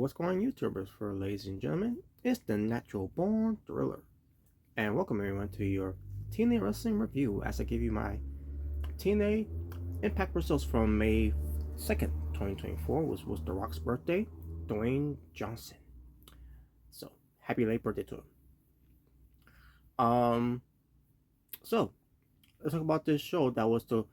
what's going on, YouTubers? For ladies and gentlemen, it's the Natural Born Thriller, and welcome everyone to your TNA Wrestling review. As I give you my TNA Impact results from May 2nd, 2024, which was The Rock's birthday, Dwayne Johnson. So happy late birthday to him. Um, so let's talk about this show. That was the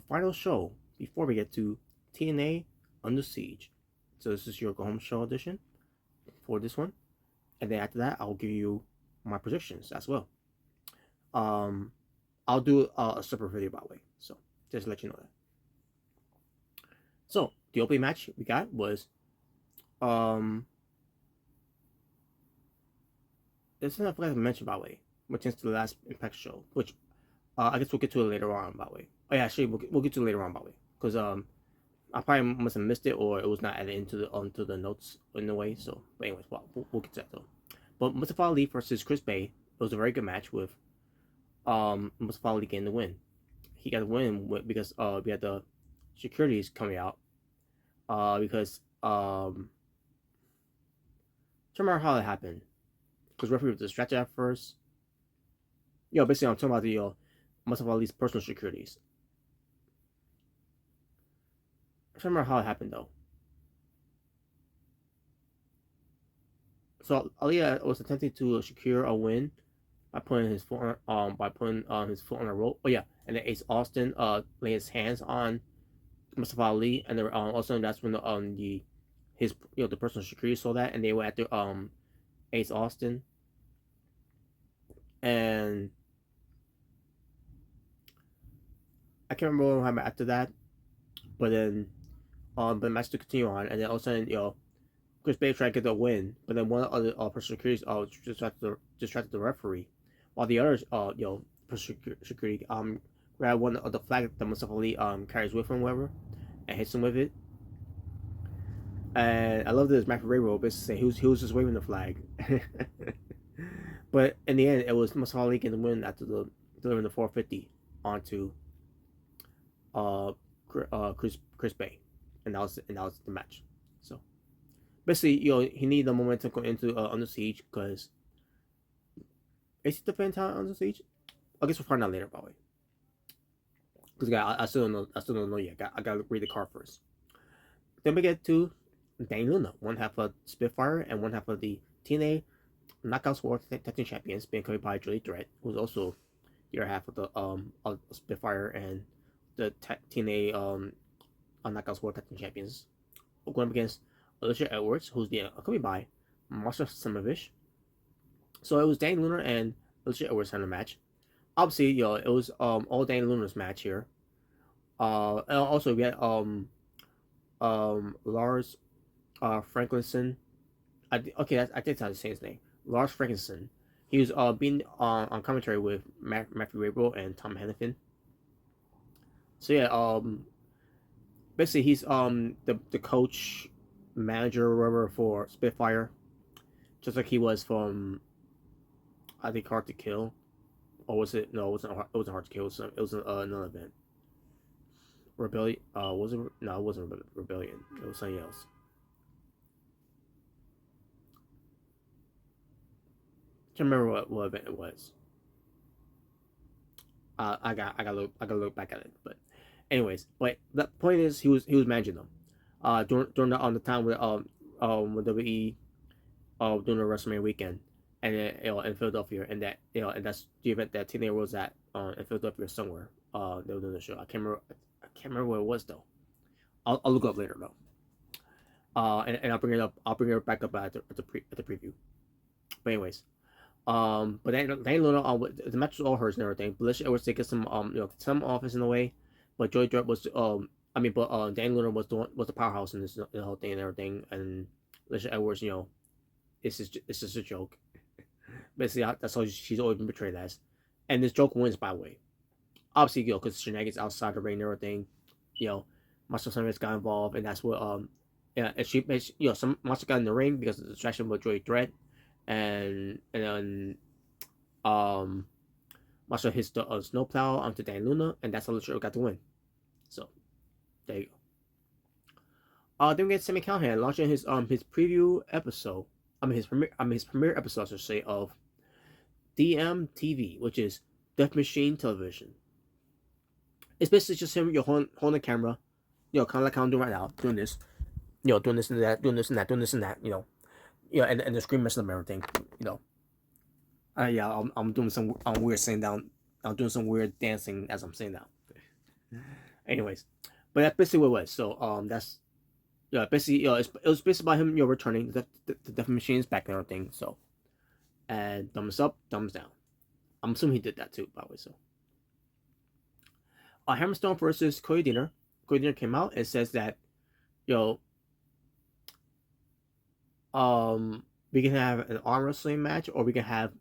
final show before we get to TNA Under Siege. So this is your go home show edition for this one, and then after that, I'll give you my predictions as well. Um, I'll do a separate video by the way, so just to let you know that. So the opening match we got was this is I forgot to mention by the way, which is the last Impact show, which I guess we'll get to it later on by the way. Oh yeah, actually we'll get to it later on by the way, because I probably must have missed it or it was not added into the notes in a way. So, but anyways, we'll get to that though. But Mustafa Ali versus Chris Bay, it was a very good match with Mustafa Ali getting the win. He got the win because we had the securities coming out because I don't remember how that happened, because referee was distracted at first. Basically I'm talking about the Mustafa Ali's personal securities. I don't remember how it happened though. So Ali was attempting to secure a win by putting his foot on his foot on a rope. Oh yeah, and then Ace Austin laid his hands on Mustafa Ali, and then also that's when the his the personal security saw that, and they went after Ace Austin, and I can't remember what happened after that, but then the match to continue on, and then all of a sudden Chris Bay tried to get the win, but then one of the personal security distracted the referee, while the others personal security grab one of the flag that Mustafa Ali carries with him, whatever, and hits him with it. And I love this Matthew Rainbow basically saying he was just waving the flag. But in the end, it was Mustafa Ali getting the win after delivering the 450 onto Chris Bay, and that was the match. So basically, he needed the momentum going into Under Siege, because is he defending talent Under Siege? I guess we'll find out later, by the way. Because I still don't know. I still don't know yet. I gotta read the card first. Then we get to Danny Luna, one half of Spitfire and one half of the TNA Knockouts World Tag Team Champions, being covered by Julie Dredd, who's also the other half of the of Spitfire and the TNA Knockouts World Tag Team Champions, going up against Alicia Edwards, who's being accompanied by Marsha Simovich. So it was Danny Luna and Alicia Edwards having a match. Obviously, it was all Danny Luna's match here. And also we had Lars Franklinson. I think that's his name. Lars Frankenstein. He was being on commentary with Matthew Rabel and Tom Hannafin. So yeah, basically he's the coach, manager, or whatever for Spitfire, just like he was from I think Hard to Kill, or was it? No, it wasn't Hard to Kill. It was another event. Rebellion. Was it? No, it wasn't Rebellion. It was something else. Can't remember what event it was. I gotta look back at it. But anyways, but the point is he was managing them. During the time with with WWE during the WrestleMania weekend, and then, in Philadelphia, and that's the event that TNA was at in Philadelphia somewhere. They were doing the show. I can't remember what it was though. I'll look it up later though. And I'll bring it up. I'll bring it back up at the preview. But anyways, but Danny Luna, the match was all hers and everything. But Alicia Edwards taking some offense in a way, but Joy Dredd was Danny Luna was the powerhouse in the whole thing and everything, and Alicia Edwards, it's just a joke. Basically, that's all she's always been portrayed as, and this joke wins, by the way. Obviously, because shenanigans outside the ring and everything, Master Samus got involved, and that's what and she some Master got in the ring because of the distraction with Joy Dredd, and then Master hits the snowplow onto Dan Luna, and that's how Alicia got the win. So there you Then we get Sammy Callahan launching his preview episode. His premiere episode, I should say, of DMTV, which is Death Machine Television. It's basically just him, holding the camera, kind of like how I'm doing right now, doing this, doing this and that, doing this and that, doing this and that, and the screen messing up everything, yeah, I'm doing some weird sitting down, I'm doing some weird dancing as I'm sitting down. Anyways, but that's basically what it was. So that's basically it was basically about him returning the Death Machine's back and everything. So, and thumbs up, thumbs down. I'm assuming he did that too, by the way. So, Hammerstone versus Cody Deaner. Cody Deaner came out and says that, we can have an arm wrestling match or we can have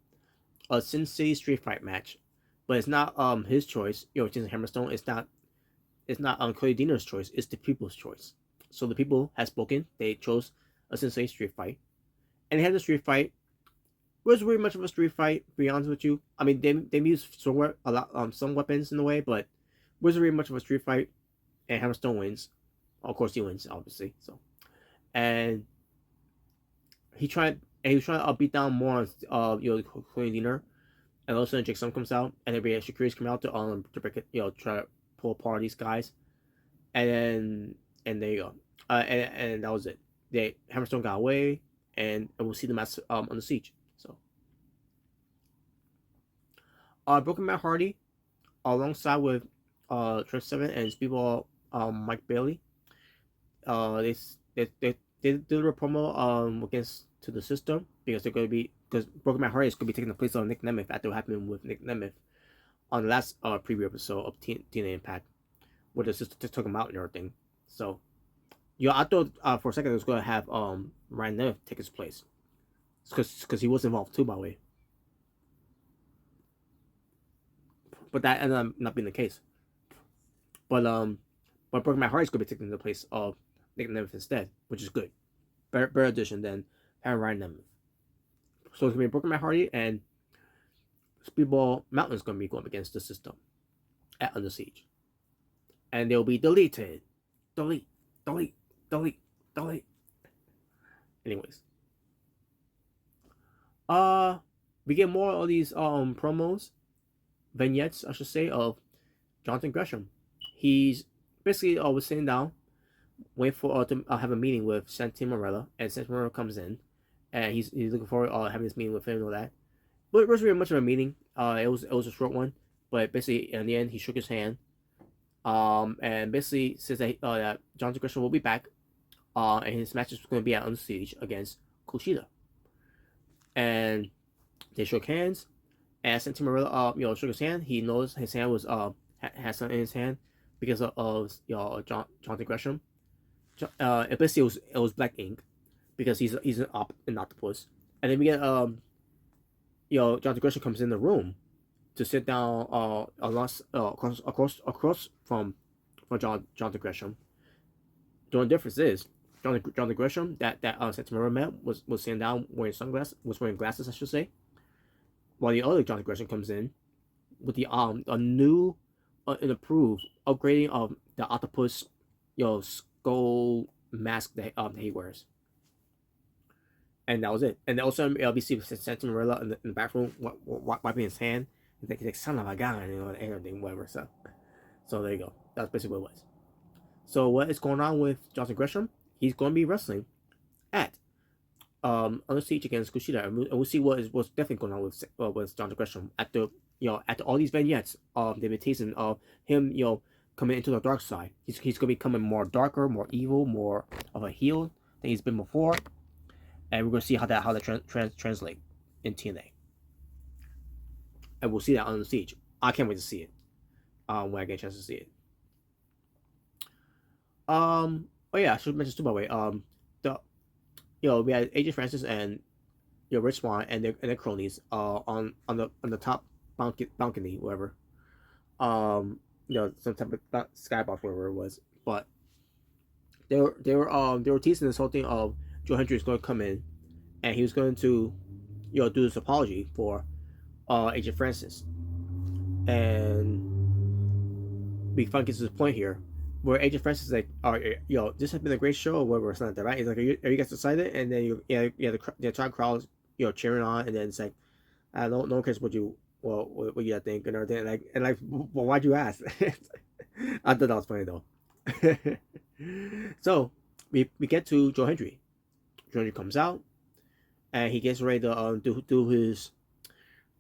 a Sin City street fight match, but it's not his choice. Jason Hammerstone. It's not Cody Deaner's choice. It's the people's choice. So the people have spoken. They chose a Sin City street fight, and they had the street fight. It was really much of a street fight, to be honest with you. I mean, they used somewhat a lot some weapons in the way, but it wasn't really much of a street fight. And Hammerstone wins. Of course, he wins, obviously. So, and he was trying to beat down more on Cody Deaner, and all of a sudden Jake Sun comes out, and everybody security's come out to break it, try to pull apart these guys, and there you go, and that was it. Hammerstone got away, and we'll see the match on the Siege. So, Broken Matt Hardy, alongside with Trent Seven and Speedball Mike Bailey, they did a promo against to the system because Broken Matt Hardy is going to be taking the place of Nick Nemeth after what happened with Nick Nemeth on the last preview episode of TNA Impact, where the system took him out and everything. So, I thought for a second it was going to have Ryan Nemeth take his place, because he was involved too, by the way. But that ended up not being the case. But Broken Matt Hardy is going to be taking the place of Nick Nemeth instead, which is good. Better addition than having Ryan Nemeth. So it's going to be Broken Matt Hardy and Speedball Mountain is going to be going against the system at Under Siege. And they'll be deleted. Delete. Anyways. We get more of these promos, vignettes, I should say, of Jonathan Gresham. He's basically was sitting down, waiting for to have a meeting with Santino Marella, and Santino Marella comes in, and he's looking forward to having this meeting with him and all that. But it wasn't really much of a meeting. It was a short one, but basically in the end he shook his hand, and basically says that Jonathan Gresham will be back, and his match is going to be at Under Siege against Kushida. And they shook hands, and Santino Marella shook his hand. He knows his hand was had something in his hand because of Jonathan Gresham. Basically it was black ink because he's an octopus. And then we get Jonathan Gresham comes in the room to sit down across from Jonathan Gresham. The only difference is Jonathan Gresham that Santino Marella met was sitting down wearing glasses, I should say, while the other Jonathan Gresham comes in with the a new and improved upgrading of the octopus skull mask that he wears. And that was it. And also LBC Santino Marella in the bathroom wiping his hand. He's like son of a gun, and everything, whatever. So there you go. That's basically what it was. So what is going on with Jonathan Gresham? He's going to be wrestling at Under Siege against Kushida, and we'll see what's definitely going on with Jonathan Gresham after all these vignettes they've been teasing of him coming into the dark side. He's going to be becoming more darker, more evil, more of a heel than he's been before, and we're going to see how that translate in TNA, and we'll see that on the Siege. I can't wait to see it when I get a chance to see it. Oh yeah, I should mention too, by the way. We had AJ Francis and Rich Swann and their cronies on the top balcony, whatever. Some type of skybox, whatever it was. But they were teasing this whole thing of Joe Hendry going to come in, and he was going to do this apology for AJ Francis, and we finally get to this point here where Agent Francis is like, "Oh, this has been a great show," or whatever. It's not that, right? He's like, "Are you guys excited?" And then the entire crowd, cheering on, and then it's like, no one cares what you think and everything. And like, well, why'd you ask? I thought that was funny though. So we get to Joe Hendry. Joe Hendry comes out and he gets ready to do his.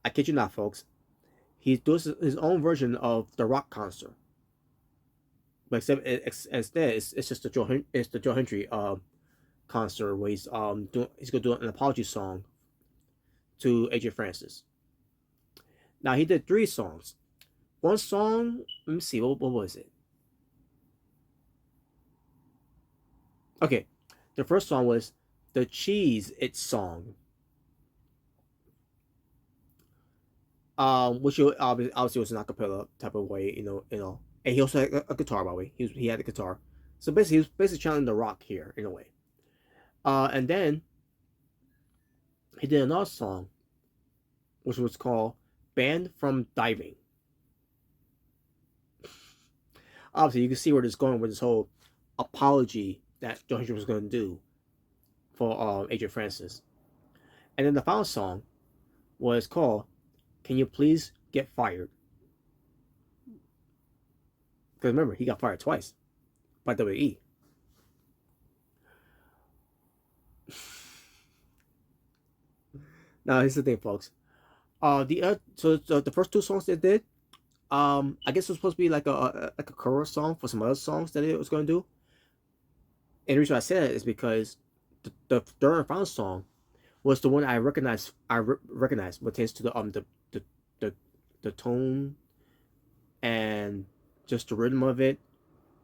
I kid you not, folks. He does his own version of the Rock concert, but instead it's just the Joe Hendry concert where he's gonna do an apology song to AJ Francis. Now he did 3 songs. One song, let me see, what was it? Okay, the first song was the Cheese It song, which obviously was an acapella type of way, and he also had a guitar, by the way. He had a guitar, so basically he was basically channeling the Rock here in a way. And then he did another song, which was called "Banned from Diving." Obviously, you can see where this is going with this whole apology that Joe Hendry was going to do for Agent Francis. And then the final song was called "Can You Please Get Fired?" Because remember, he got fired twice by WWE. Now here's the thing, folks. The first 2 songs they did, I guess it was supposed to be like a chorus song for some other songs that it was going to do. And the reason I said it is because the third and final song was the one I recognized. Recognized pertains to the the tone and just the rhythm of it,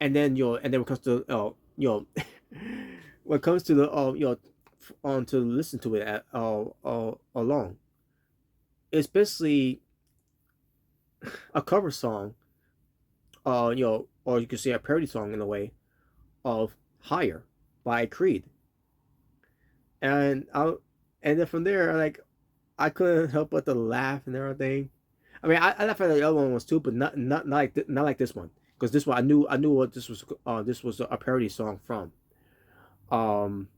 and then and then when it comes to when it comes to the on to listen to it at along, it's basically a cover song, or you could say a parody song in a way of "Higher" by Creed, and then from there, like, I couldn't help but to laugh and everything. I mean, I laughed at the other one was too, but not like this one, because this one I knew what this was. This was a parody song from. Um,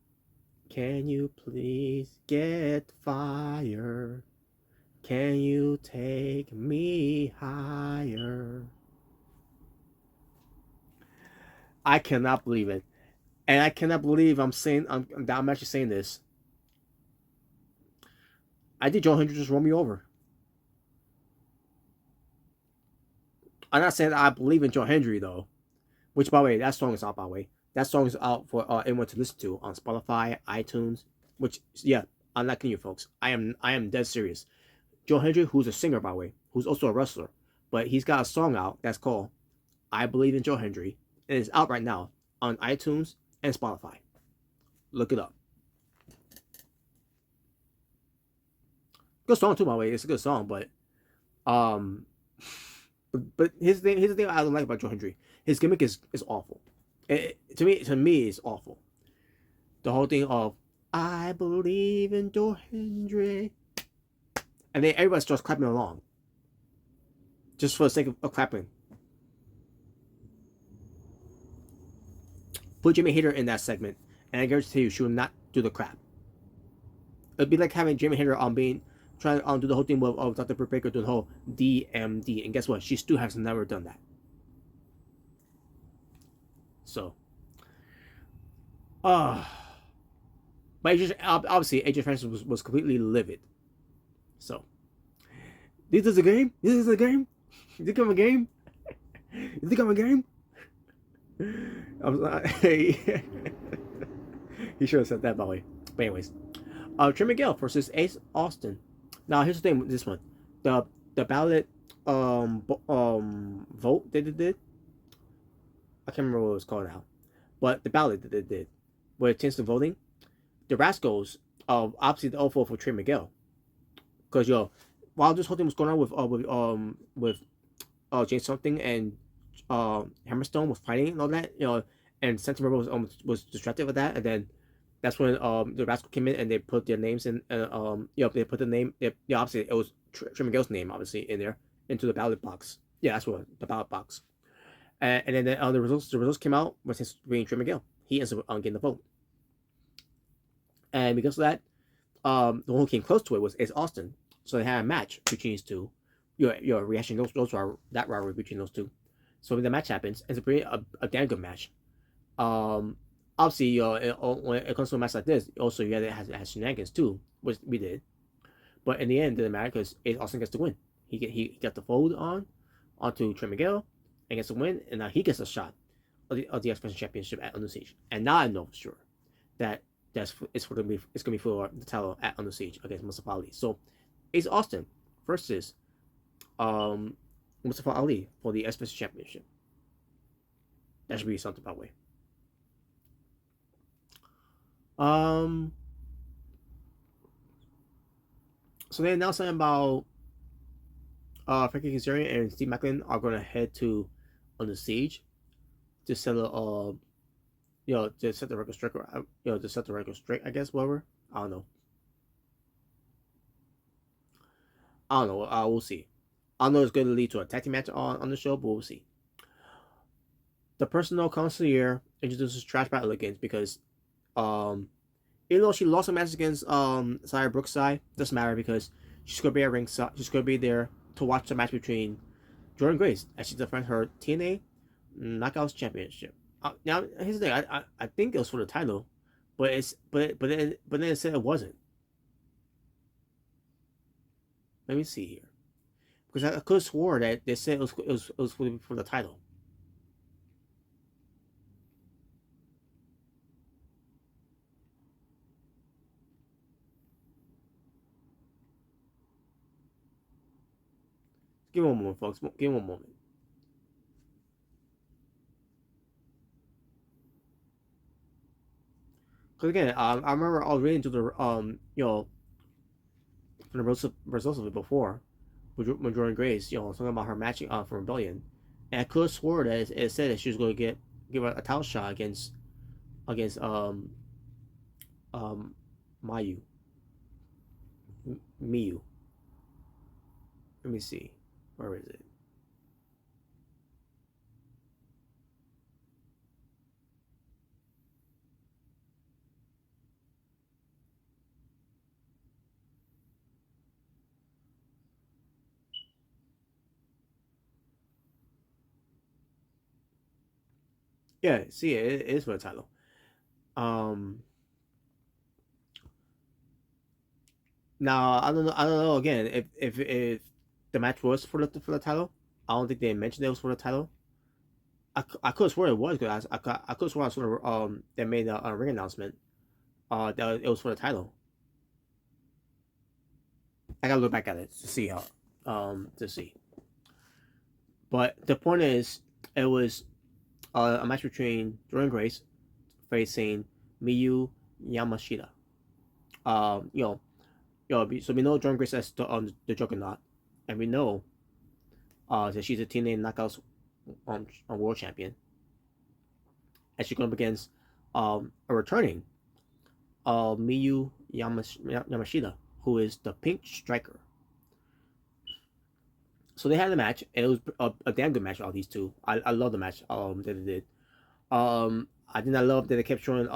can you please get fire? Can you take me higher? I cannot believe it, and I cannot believe I'm actually saying this. I think Joe Hendry just run me over. I'm not saying that I believe in Joe Hendry though. Which, by the way, that song is out. By the way, that song is out for anyone to listen to on Spotify, iTunes. Which, yeah, I'm not kidding you, folks. I am dead serious. Joe Hendry, who's a singer, by the way, who's also a wrestler, but he's got a song out that's called "I Believe in Joe Hendry," and it's out right now on iTunes and Spotify. Look it up. Good song too, by the way. It's a good song, but um, but here's the thing I don't like about Joe Hendry. His gimmick is awful. To me, it's awful. The whole thing of "I believe in Joe Hendry," and then everybody starts clapping along, just for the sake of clapping. Put Jimmy Hater in that segment, and I guarantee you, she will not do the crap. It'd be like having Jimmy Hater on being trying to do the whole thing of Dr. Britt Baker doing the whole DMD, and guess what? She still has never done that. So, uh but obviously AJ Francis was completely livid. So, this is a game. This is a game. You think I'm a game? You think I'm a game? I was like, hey. He should have said that, by the way. But anyways, Trey Miguel versus Ace Austin. Now here's the thing with this one, the ballot vote that they did. I can't remember what it was called now, but the ballot that they did, where it tends to voting, the Rascals obviously the vote for Trey Miguel, because while this whole thing was going on with James something and Hammerstone was fighting and all that, and Santa was distracted with that, and then that's when the Rascal came in and they put their names in, they put the name, obviously it was Trey Miguel's name obviously in there into the ballot box. Yeah, that's what the ballot box. And then the results came out with his being Trey Miguel. He ends up getting the vote, and because of that, the one who came close to it was Ace Austin. So they had a match between these two. You're reaction those are that rivalry between those two. So when the match happens, it's a damn good match. Um, Obviously, when it comes to a match like this, also you it has shenanigans too, which we did. But in the end, it didn't matter because Ace Austin gets the win. He got the fold onto Trey Miguel and gets the win, and now he gets a shot of the X Division Championship at Under Siege. And now I know for sure that it's gonna be for the title at Under Siege against Mustafa Ali. So Ace Austin versus um Mustafa Ali for the X Division Championship. That should be something, by the way. Um, so they announced something about Frankie Kazarian and Steve Macklin are going to head to Under Siege to settle to set the record straight, to set the record straight, I guess, whatever. I don't know. I don't know. We'll see. I know it's going to lead to a tag team match on the show, but we'll see. The personal concierge introduces Trash by Elegance because, even though she lost a match against Sarah Brookside, doesn't matter because she's going to be at ringside. She's going to be there to watch the match between Jordan Grace as she defends her TNA Knockouts Championship. Now here's the thing. I think it was for the title, but then it said it wasn't. Let me see here, because I could have swore that they said it was for the title. Give me one moment, folks. Give me one moment. Because again, I remember I was reading to the from the results of it before with Jordan Grace, talking about her matching for Rebellion, and I could have swore that it said that she was going to give a title shot against um Mayu Miyu. Let me see, where is it? Yeah, see, it is for the title. Um, Now I don't know. I don't know. Again, if the match was for the title, I don't think they mentioned it was for the title. I could have sworn it was because I could have sworn I saw they made a ring announcement. That it was for the title. I gotta look back at it to see how to see. But the point is, it was a match between Jordan Grace facing Miyu Yamashita. Um, you know, so we know Jordan Grace as the Juggernaut, and we know that she's a TNA Knockouts world champion, and she's going up against a returning Miyu Yamashita, who is the Pink Striker. So they had a match, and it was a damn good match. All these two, I love the match that they did. I did not love that they kept showing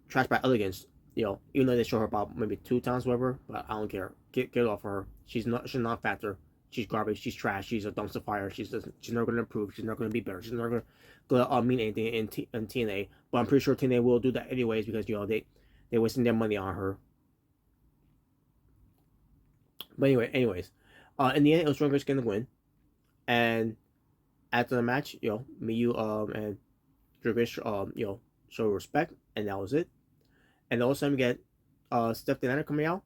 Trash by Elegance. Even though they show her about maybe 2 times, whatever. But I don't care. Get it off of her. She's not a factor. She's garbage. She's trash. She's a dumpster fire. She's never going to improve. She's not going to be better. She's never going to mean anything in TNA. But I'm pretty sure TNA will do that anyways because they're wasting their money on her. But anyways, in the end, it was Strong getting the win, and after the match, Miyu and Dragish show respect, and that was it. And all of a sudden we get Steph Delaney coming out,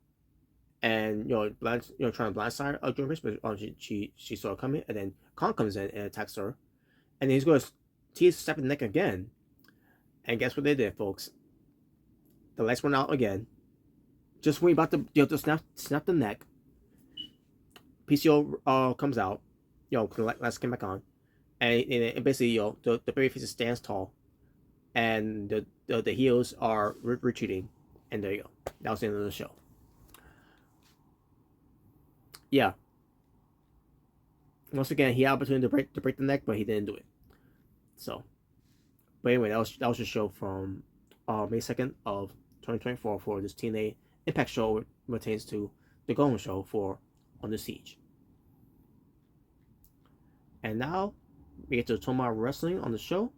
and trying to blindside Dragish, but she saw it coming, and then Khan comes in and attacks her, and then he's going to tease Steph in the neck again, and guess what they did, folks? The lights went out again. Just when about to snap the neck, PCO comes out, let's come back on, and basically the babyface stands tall, and the heels are retreating, and there you go. That was the end of the show. Yeah. once again, he had opportunity to break the neck, but he didn't do it. So, but anyway, that was the show from May 2nd of 2024 for this TNA Impact show, which pertains to the Golden Show for on the Seige. And now we get to TNA Wrestling on the show,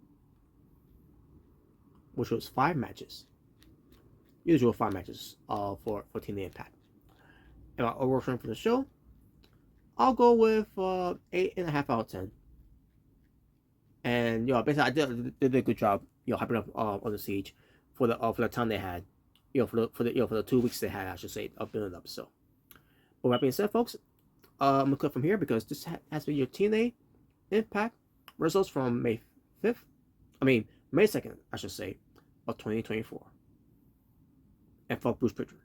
which was 5 matches. Usual 5 matches for TNA Impact. And my overall rating for the show, I'll go with 8.5 out of 10. And basically I did a good job, hyping up on the Seige for the time they had, for the 2 weeks they had, I should say, of building up. So, but with that being said, folks, I'm gonna click from here because this has been your TNA Impact results from May 2nd, I should say, of 2024. And fuck Bruce Pritchard.